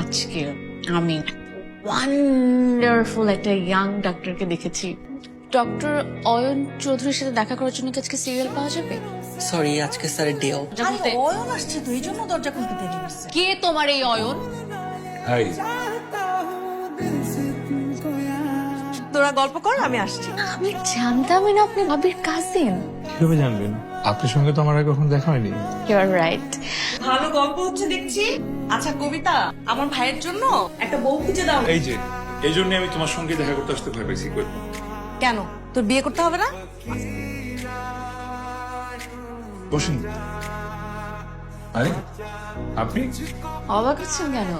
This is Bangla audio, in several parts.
আজকে আমি ওয়ান্ডারফুল একটা ইয়াং ডাক্তারকে দেখেছি। ডক্টর অয়ন চৌধুরীর সাথে দেখা করার জন্য কি আজকে সিরিয়াল পাওয়া যাবে? সরি, আজকে স্যারের ডে অফ। অয়ন আসছে তো এই জন্য দরজা খুলতে দেরি হচ্ছে। কে তোমার এই অয়ন? হাই, তোরা গল্প কর, আমি আসছি। আমি জানতামই না আপনি ভাবির কাজিন। কিভাবে জানবেন? আপনার সঙ্গে তো আমার আগে কখনো দেখা হয়নি। You are right. ভালো গল্প হচ্ছে দেখছি। আচ্ছা কবিতা, আমার ভাইয়ের জন্য একটা বউ খুঁজে দাও। এই যে, এই জন্য আমি তোমার সঙ্গে দেখা করতে আসতে ভয় পেয়েছি। কেন, তোর বিয়ে করতে হবে না? বসুন। আরে আপনি অবাক হচ্ছেন কেন?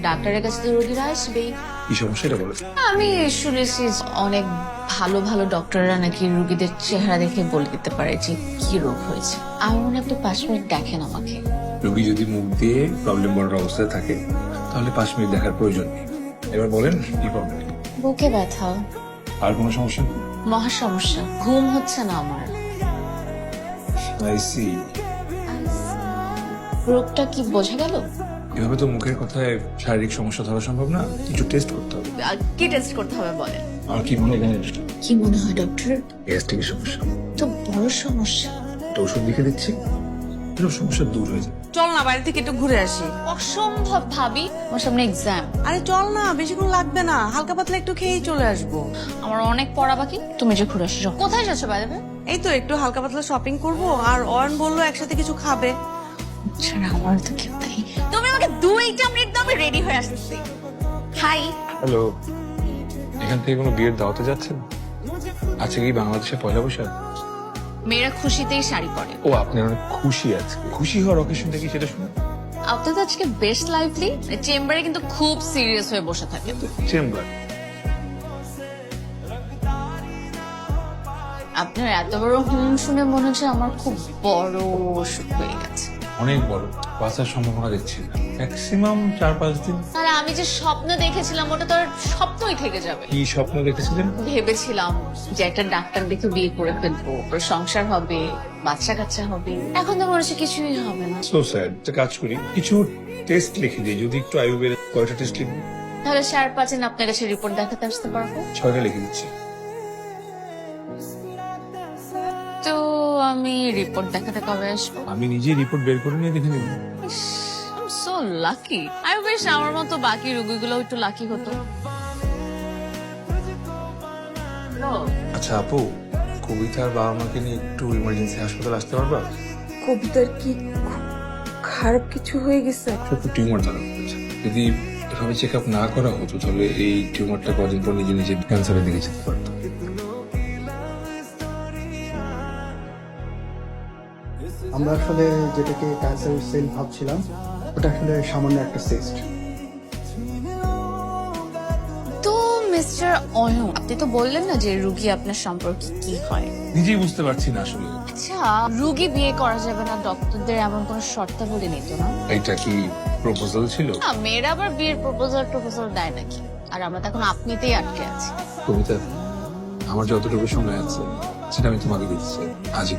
ডাক্তারের কাছে তো রোগীরা আসবেই। কি সমস্যা এটা বলে? আমি শুনেছি অনেক ভালো ভালো ডক্টররা নাকি রোগীদের চেহারা দেখে বলে দিতে পারে যে কি রোগ হয়েছে। আমার মনে হয় আপনি 5 মিনিট দেখেন আমাকে। রোগী যদি মুখ দিয়ে প্রবলেম বলার অবস্থায় থাকে তাহলে 5 মিনিট দেখার প্রয়োজন নেই। এবার বলেন কি প্রবলেম? বুকে ব্যথা, আর কোনো সমস্যা? মহা সমস্যা, ঘুম হচ্ছে না আমার। I see. রোগটা কি বোঝা গেল? এভাবে তো মুখের কথায় শারীরিক সমস্যা ধরা সম্ভব না, কিছু টেস্ট করতে হবে। আর কি টেস্ট করতে হবে বলেন? আর কি মনে হয়? কি মনে হয় ডক্টর? গ্যাস্ট্রিকের সমস্যা। তো বড় সমস্যা। একটা ওষুধ লিখে দিচ্ছি, এসব সমস্যা দূর হয়ে যাবে। চল না, বাইরে থেকে একটু ঘুরে আসি। অসম্ভব ভাবি, আমার সামনে এক্সাম। আরে চল না, বেশিক্ষণ লাগবে না, হালকা পাতলা একটু খেয়েই চলে আসবো। আমার অনেক পড়া বাকি, তুমি যে ঘুরে আসছো। কোথায় যাচ্ছো বাইরে? এই তো একটু হালকা পাতলা শপিং করবো, আর অয়ন বললো একসাথে কিছু খাবে। ছাড়া আমার তো কেউ নাই। তুমি আমাকে 2টা মিনিট দাও, আমি রেডি হয়ে আসতেছি। হাই। হ্যালো, এখান থেকে কোনো বিয়ের দাওয়াতে যাচ্ছেন? আজকে কি বাংলাদেশে পয়লা বৈশাখ? মেয়েরা খুশিতেই শাড়ি পরে। ও, আপনি অনেক খুশি আছে। খুশি হওয়ার অকেশনটা কি সেটা শুনুন। আপনি তো আজকে বেশ লাইভলি। চেম্বারে কিন্তু খুব সিরিয়াস হয়ে বসে থাকে। চেম্বার। আপনার এত বড় শুনে মনে হচ্ছে আমার খুব বড় অসুখ হয়ে গেছে। অনেক বড়, বাঁচার সম্ভাবনা দেখছি ম্যাক্সিমাম 4-5 দিন। আর আমি যে স্বপ্ন দেখেছিলাম ওটা তো আর স্বপ্নই থেকে যাবে। কি স্বপ্ন দেখেছিলেন? ভেবেছিলাম যে একটা ডাক্তার দেখে বিয়ে করে ফেলবো, ওর সংসার হবে, বাচ্চা কাচ্চা হবে। এখন তো মনে হচ্ছে কিছুই হবে না। So sad. একটা কাজ করি, কিছু টেস্ট লিখে দিই, যদি একটু আয়ু বেড়ে। কয়টা টেস্ট লিখবো? তাহলে 4-5 দিন আপনার কাছে রিপোর্ট দেখাতে আসতে পারবো। 6টা লিখে দিচ্ছি। তো আমি রিপোর্ট দেখাতে কবে আসবো? আমি নিজেই রিপোর্ট বের করে নিয়ে দেখে নিব। So lucky. আই উইশ আমার মতো বাকি রোগীগুলো একটু লাকি হতো। আচ্ছা আপু, কবিতার বাবা মাকে নিয়ে একটু ইমার্জেন্সি হাসপাতাল আসতে পারবা? কবিতার কি খারাপ কিছু হয়ে গেছে? ছোট্ট টিউমার ধরা পড়েছে। যদি এভাবে চেক আপ না করা হতো তাহলে এই টিউমারটা কদিন পর নিজে নিজে ক্যান্সারের দিকে যেতে পারতো। আমরা আসলে যেটাকে ক্যান্সার সেল ভাবছিলাম ওটা আসলে সামান্য একটা সিস্ট। তো মিস্টার অয়ন, আপনি তো বললেন না যে রুগী আপনার সম্পর্কে কি হয়। নিজেই বুঝতে পারছি না আসলে। আচ্ছা, রুগী বিয়ে করা যাবে না ডক্টরদের এমন কোন শর্তাবলী নিত না? এইটা কি প্রপোজাল ছিল? না, মেয়েরা আবার বিয়ের প্রপোজাল দেয় নাকি? আর আমরা তো এখন আপনিতেই আটকে আছি। কবিতা, আমার যতটুকু সময় আছে সেটা আমি তোমাকে দিচ্ছি আজই।